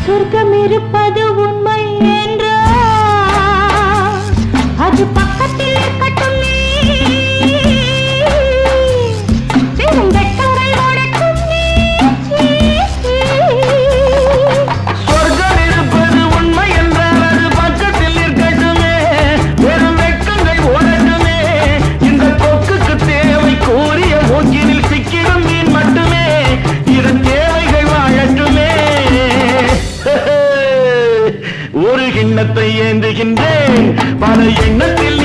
சொர்க்கம் இருப்பது உண்மை என்றால் அது பக்கத்தில் இருக்கட்டுமே. வெறும் வெட்டங்கள் ஓடட்டுமே. சொர்க்கம் இருப்பது உண்மை என்றால் அது பக்கத்தில் இருக்கட்டுமே. வெறும் வெட்கங்கள் ஓடட்டுமே. இந்த கொக்குக்கு தேவை கூறிய மூக்கினில் சிக்கிடும் மீன் மட்டுமே. இதன் தேவைகள் வாழட்டுமே. ஒரு கிண்ணத்தை ஏந்துகின்றேன், பல எண்ணத்தில்